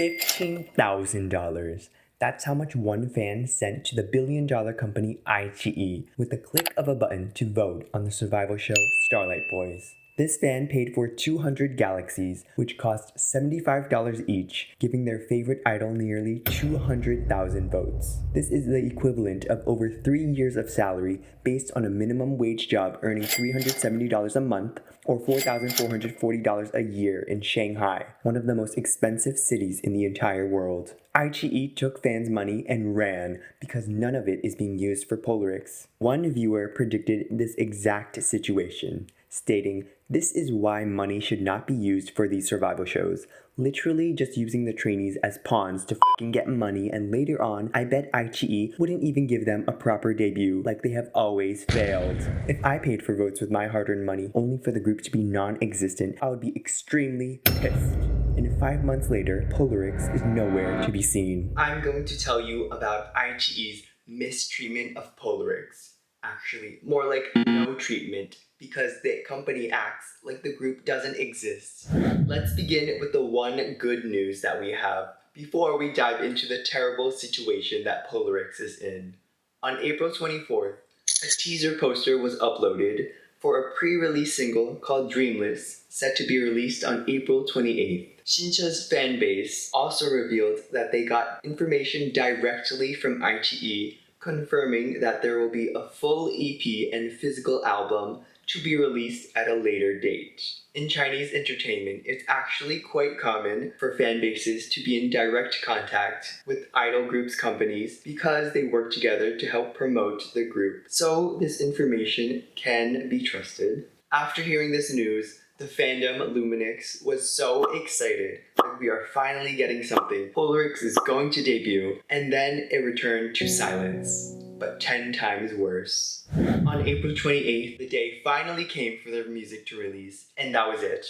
$15,000. That's how much one fan sent to the billion-dollar company iQiyi with the click of a button to vote on the survival show Starlight Boys. This fan paid for 200 galaxies, which cost $75 each, giving their favorite idol nearly 200,000 votes. This is the equivalent of over 3 years of salary based on a minimum wage job earning $370 a month or $4,440 a year in Shanghai, one of the most expensive cities in the entire world. iQiyi took fans' money and ran because none of it is being used for Polarix. One viewer predicted this exact situation, stating, "This is why money should not be used for these survival shows. Literally just using the trainees as pawns to fucking get money, and later on, I bet iQiyi wouldn't even give them a proper debut like they have always failed." If I paid for votes with my hard-earned money only for the group to be non-existent, I would be extremely pissed. And 5 months later, Polarix is nowhere to be seen. I'm going to tell you about iQiyi's mistreatment of Polarix. Actually, more like no treatment, because the company acts like the group doesn't exist. Let's begin with the one good news that we have before we dive into the terrible situation that Polarix is in. On April 24th, a teaser poster was uploaded for a pre-release single called Dreamless, set to be released on April 28th. Shincha's fanbase also revealed that they got information directly from iQiyi, confirming that there will be a full EP and physical album to be released at a later date. In Chinese entertainment, it's actually quite common for fan bases to be in direct contact with idol groups' companies because they work together to help promote the group. So this information can be trusted. After hearing this news, the fandom Luminix was so excited that we are finally getting something. Polarix is going to debut, and then it returned to silence, but 10 times worse. On April 28th, the day finally came for their music to release, and that was it.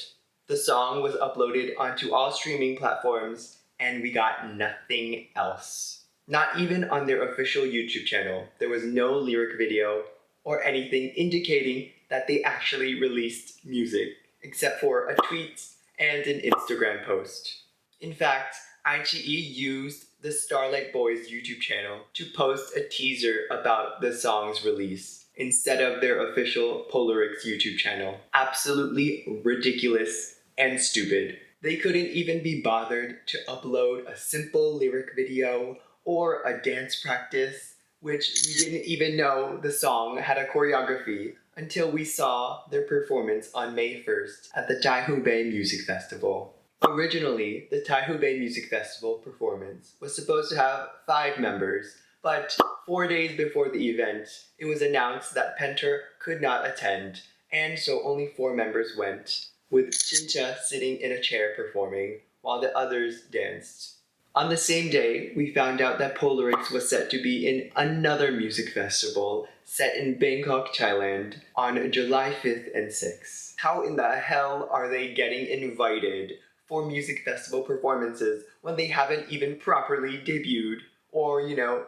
The song was uploaded onto all streaming platforms, and we got nothing else. Not even on their official YouTube channel. There was no lyric video or anything indicating that they actually released music, except for a tweet and an Instagram post. In fact, iQiyi used the Starlight Boys YouTube channel to post a teaser about the song's release instead of their official Polarix YouTube channel. Absolutely ridiculous and stupid. They couldn't even be bothered to upload a simple lyric video or a dance practice, which we didn't even know the song had a choreography until we saw their performance on May 1st at the Taihubei Music Festival. Originally, the Taihubei Music Festival performance was supposed to have 5 members, but 4 days before the event, it was announced that Penter could not attend, and so only 4 members went, with Shincha sitting in a chair performing, while the others danced. On the same day, we found out that Polarix was set to be in another music festival set in Bangkok, Thailand on July 5th and 6th. How in the hell are they getting invited for music festival performances when they haven't even properly debuted or,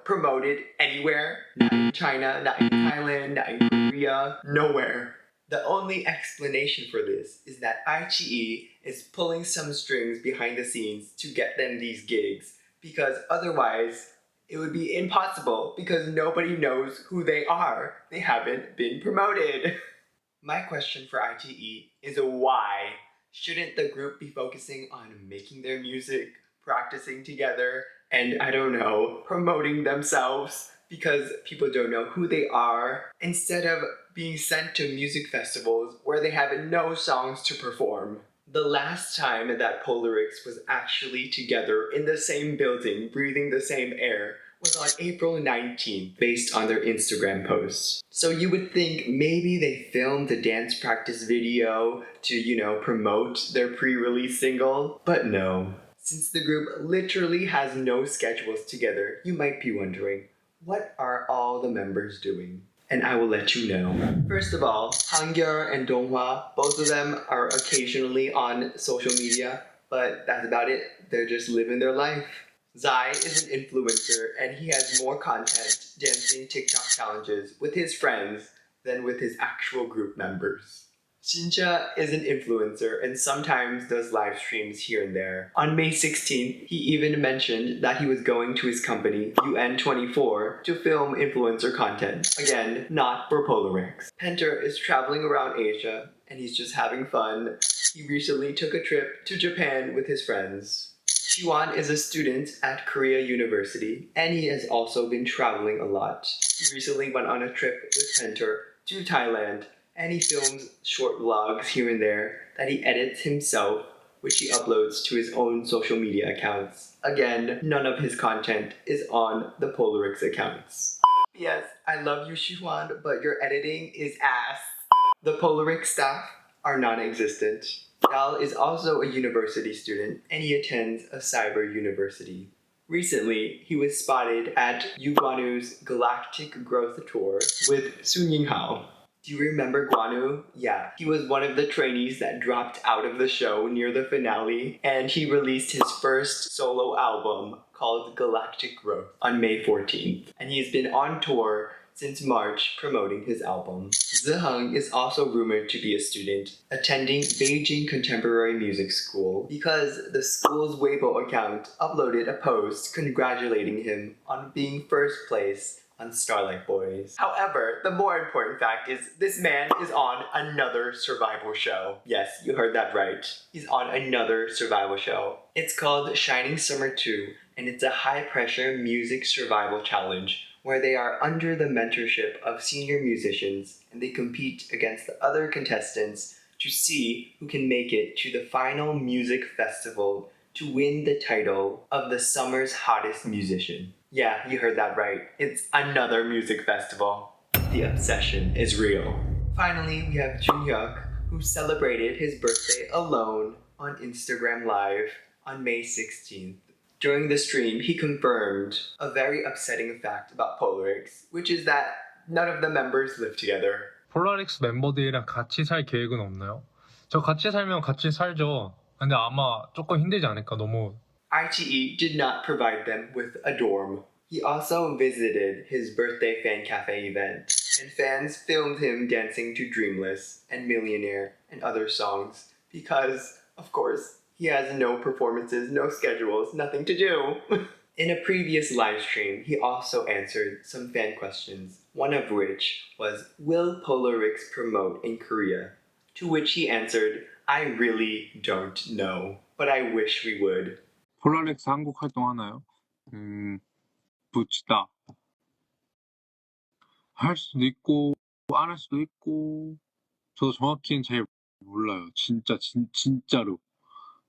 promoted anywhere? Not in China, not in Thailand, not in Korea, nowhere. The only explanation for this is that iQiyi is pulling some strings behind the scenes to get them these gigs, because otherwise it would be impossible because nobody knows who they are. They haven't been promoted. My question for iQiyi is why? Shouldn't the group be focusing on making their music, practicing together, and promoting themselves? Because people don't know who they are, instead of being sent to music festivals where they have no songs to perform. The last time that Polarix was actually together in the same building, breathing the same air, was on April 19th, based on their Instagram post. So you would think maybe they filmed a dance practice video to, promote their pre-release single, but no. Since the group literally has no schedules together, you might be wondering, what are all the members doing? And I will let you know. First of all, Hangyeol and Donghwa, both of them are occasionally on social media, but that's about it. They're just living their life. Zai is an influencer, and he has more content dancing TikTok challenges with his friends than with his actual group members. Shincha is an influencer and sometimes does live streams here and there. On May 16th, he even mentioned that he was going to his company, UN24, to film influencer content. Again, not for Polarix. Penter is traveling around Asia and he's just having fun. He recently took a trip to Japan with his friends. Siwan is a student at Korea University and he has also been traveling a lot. He recently went on a trip with Penter to Thailand and he films short vlogs here and there that he edits himself, which he uploads to his own social media accounts. Again, none of his content is on the Polarix accounts. Yes, I love you, Siwan, but your editing is ass. The Polarix staff are non-existent. Dal is also a university student and he attends a cyber university. Recently, he was spotted at Yu Guanu's Galactic Growth Tour with Sun Yinghao. Do you remember Guanu? Yeah, he was one of the trainees that dropped out of the show near the finale, and he released his first solo album called Galactic Growth on May 14th. And he's been on tour since March promoting his album. Ziheng is also rumored to be a student attending Beijing Contemporary Music School because the school's Weibo account uploaded a post congratulating him on being first place on Starlight Boys. However, the more important fact is this man is on another survival show. Yes, you heard that right. He's on another survival show. It's called Shining Summer 2, and it's a high-pressure music survival challenge where they are under the mentorship of senior musicians and they compete against the other contestants to see who can make it to the final music festival to win the title of the summer's hottest musician. Yeah, you heard that right. It's another music festival. The obsession is real. Finally, we have Junhyuk, who celebrated his birthday alone on Instagram Live on May 16th. During the stream, he confirmed a very upsetting fact about Polarix, which is that none of the members live together. 폴라릭스 멤버들이랑 같이 살 계획은 없나요? 저 같이 살면 같이 살죠. 근데 아마 조금 힘들지 않을까, 너무. iQiyi did not provide them with a dorm. He also visited his birthday fan cafe event, and fans filmed him dancing to Dreamless and Millionaire and other songs because, of course, he has no performances, no schedules, nothing to do. In a previous live stream, he also answered some fan questions, one of which was, will Polarix promote in Korea? To which he answered, I really don't know, but I wish we would. 폴라릭스 한국 활동하나요? 붙이다. 할 수도 있고 안 할 수도 있고 저도 정확히는 잘 몰라요. 진짜로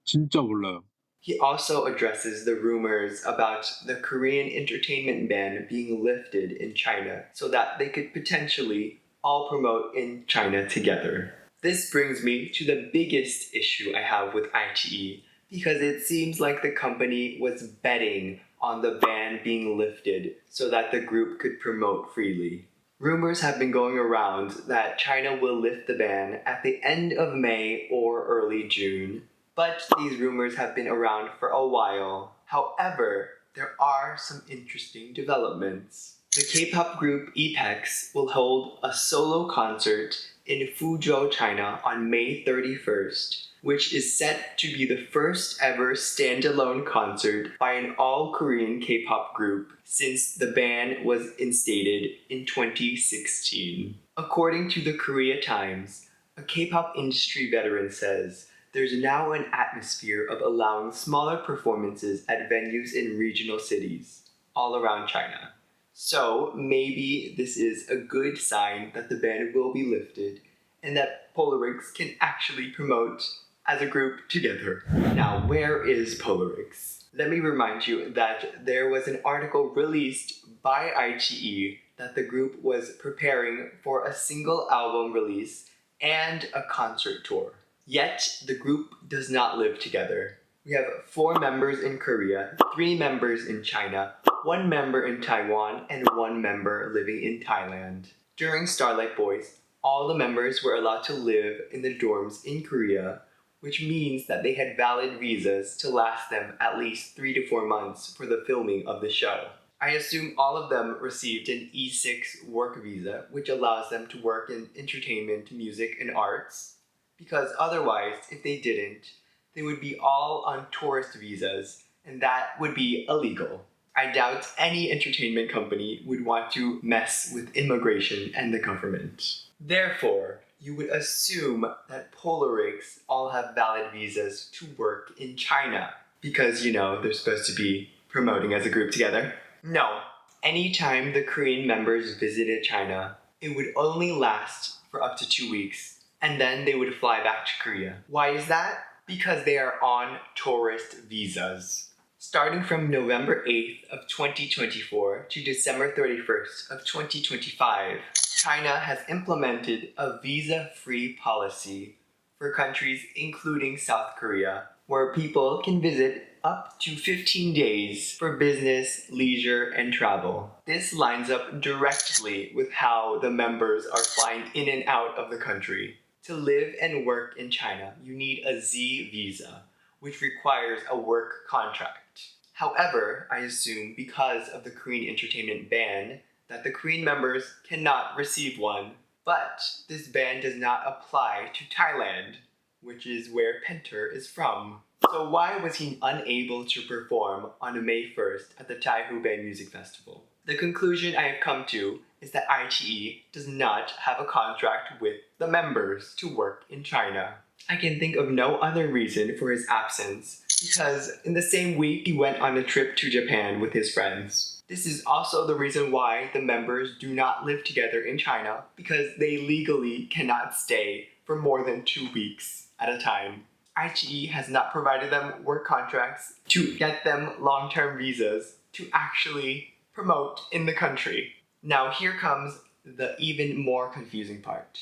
진짜 몰라요. He also addresses the rumors about the Korean entertainment ban being lifted in China so that they could potentially all promote in China together. This brings me to the biggest issue I have with iQiyi because it seems like the company was betting on the ban being lifted so that the group could promote freely. Rumors have been going around that China will lift the ban at the end of May or early June. But these rumors have been around for a while. However, there are some interesting developments. The K-pop group EPEX will hold a solo concert in Fuzhou, China on May 31st, which is set to be the first ever standalone concert by an all-Korean K-pop group since the ban was instated in 2016. According to the Korea Times, a K-pop industry veteran says, there's now an atmosphere of allowing smaller performances at venues in regional cities all around China. So maybe this is a good sign that the ban will be lifted and that Polarix can actually promote as a group together. Now, where is Polarix? Let me remind you that there was an article released by iQiyi that the group was preparing for a single album release and a concert tour. Yet, the group does not live together. We have 4 members in Korea, 3 members in China, 1 member in Taiwan, and 1 member living in Thailand. During Starlight Boys, all the members were allowed to live in the dorms in Korea, which means that they had valid visas to last them at least 3 to 4 months for the filming of the show. I assume all of them received an E6 work visa, which allows them to work in entertainment, music, and arts. because otherwise, if they didn't, they would be all on tourist visas, and that would be illegal. I doubt any entertainment company would want to mess with immigration and the government. Therefore, you would assume that Polarix all have valid visas to work in China because, they're supposed to be promoting as a group together. No. Anytime the Korean members visited China, it would only last for up to 2 weeks, and then they would fly back to Korea. Why is that? Because they are on tourist visas. Starting from November 8th of 2024 to December 31st of 2025, China has implemented a visa-free policy for countries including South Korea, where people can visit up to 15 days for business, leisure, and travel. This lines up directly with how the members are flying in and out of the country. To live and work in China, you need a Z visa, which requires a work contract. However, I assume because of the Korean entertainment ban, that the Korean members cannot receive one. But this ban does not apply to Thailand, which is where Penter is from. So why was he unable to perform on May 1st at the Taipei Music Festival? The conclusion I have come to is that iQiyi does not have a contract with the members to work in China. I can think of no other reason for his absence because in the same week he went on a trip to Japan with his friends. This is also the reason why the members do not live together in China because they legally cannot stay for more than 2 weeks at a time. iQiyi has not provided them work contracts to get them long-term visas to actually promote in the country. Now here comes the even more confusing part.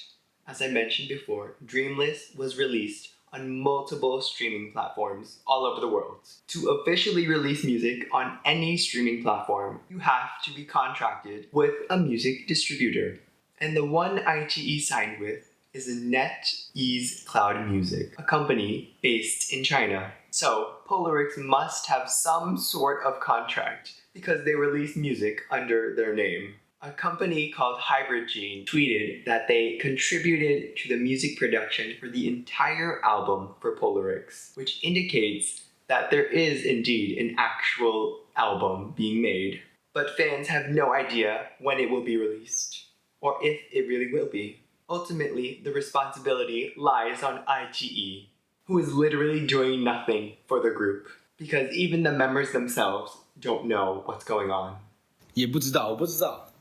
As I mentioned before, Dreamless was released on multiple streaming platforms all over the world. To officially release music on any streaming platform, you have to be contracted with a music distributor. And the one iQiyi signed with is NetEase Cloud Music, a company based in China. So, Polarix must have some sort of contract because they release music under their name. A company called Hybrid Gene tweeted that they contributed to the music production for the entire album for Polarix, which indicates that there is indeed an actual album being made. But fans have no idea when it will be released, or if it really will be. Ultimately, the responsibility lies on iQiyi, who is literally doing nothing for the group, because even the members themselves don't know what's going on. 也不知道，我不知道，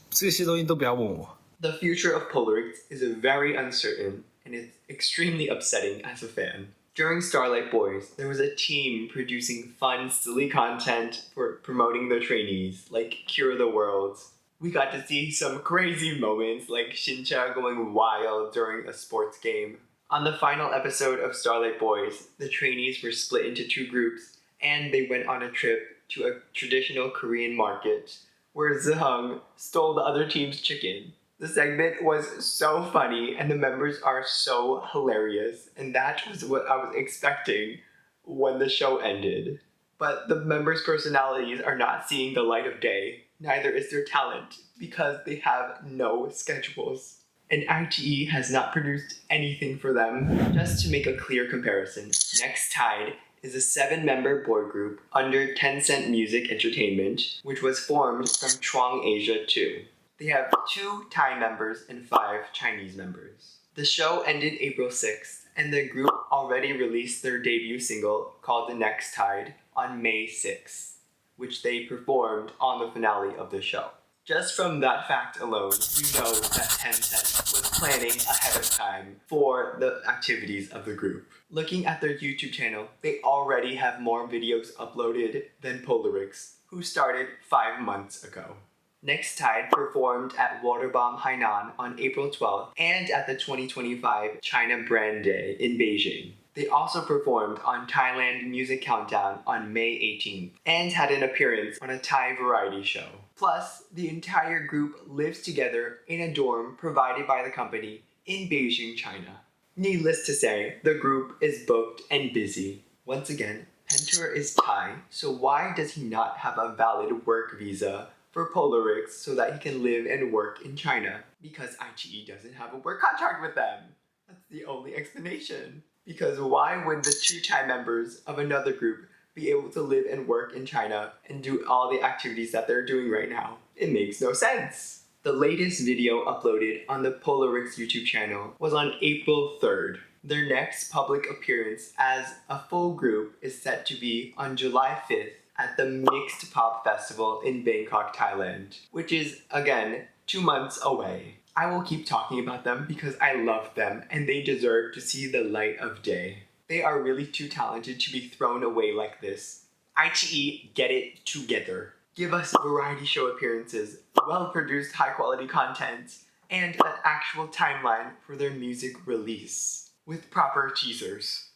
这些东西都不要问我。 The future of Polarix is very uncertain, and it's extremely upsetting as a fan. During Starlight Boys, there was a team producing fun, silly content for promoting their trainees, like Cure the World. We got to see some crazy moments, like Shincha going wild during a sports game. On the final episode of Starlight Boys, the trainees were split into 2 groups, and they went on a trip to a traditional Korean market, where Zihung stole the other team's chicken. The segment was so funny, and the members are so hilarious, and that was what I was expecting when the show ended. But the members' personalities are not seeing the light of day, neither is their talent, because they have no schedules. And iQiyi has not produced anything for them. Just to make a clear comparison, Next Tide is a 7-member boy group under Tencent Music Entertainment, which was formed from Chuang Asia too. They have 2 Thai members and 5 Chinese members. The show ended April 6th, and the group already released their debut single called The Next Tide on May 6th, which they performed on the finale of the show. Just from that fact alone, you know that Tencent was planning ahead of time for the activities of the group. Looking at their YouTube channel, they already have more videos uploaded than Polarix, who started 5 months ago. Next Tide performed at Waterbomb Hainan on April 12th and at the 2025 China Brand Day in Beijing. They also performed on Thailand Music Countdown on May 18th and had an appearance on a Thai variety show. Plus, the entire group lives together in a dorm provided by the company in Beijing, China. Needless to say, the group is booked and busy. Once again, Penter is Thai, so why does he not have a valid work visa for Polarix so that he can live and work in China? Because iQiyi doesn't have a work contract with them. That's the only explanation. Because why would the two Chai members of another group be able to live and work in China and do all the activities that they're doing right now? It makes no sense. The latest video uploaded on the Polarix YouTube channel was on April 3rd. Their next public appearance as a full group is set to be on July 5th at the Mixed Pop Festival in Bangkok, Thailand, which is, again, 2 months away. I will keep talking about them because I love them and they deserve to see the light of day. They are really too talented to be thrown away like this. iQiyi, get it together. Give us variety show appearances, well-produced high-quality content, and an actual timeline for their music release, with proper teasers.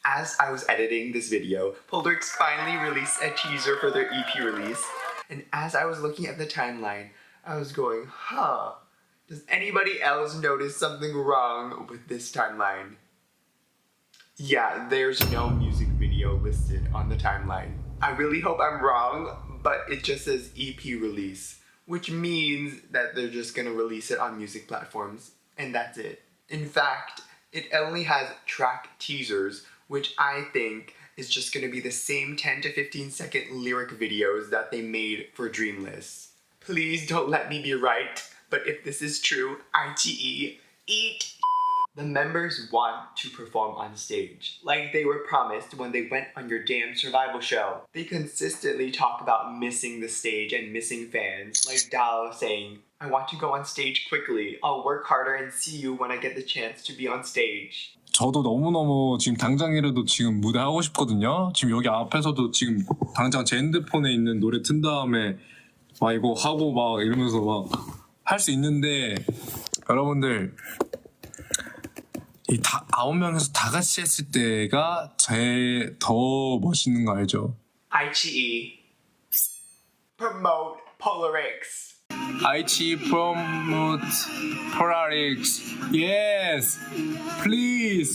As I was editing this video, Polarix finally released a teaser for their EP release, and as I was looking at the timeline, I was going, does anybody else notice something wrong with this timeline? Yeah, there's no music video listed on the timeline. I really hope I'm wrong, but it just says EP release, which means that they're just gonna release it on music platforms, and that's it. In fact, it only has track teasers, which I think is just gonna be the same 10 to 15 second lyric videos that they made for Dreamless. Please don't let me be right, but if this is true, iQiyi, eat! The members want to perform on stage, like they were promised when they went on your damn survival show. They consistently talk about missing the stage and missing fans, like Dao saying, I want to go on stage quickly, I'll work harder and see you when I get the chance to be on stage. 저도 너무너무 지금 당장이라도 지금 무대 하고 싶거든요. 지금 여기 앞에서도 지금 당장 제 핸드폰에 있는 노래 튼 다음에 막 이거 하고 막 이러면서 막 할 수 있는데 여러분들 이 9명에서 다 같이 했을 때가 제일 더 멋있는 거 알죠? iQiyi, promote Polarix. iQiyi promote Polarix. Yes, please.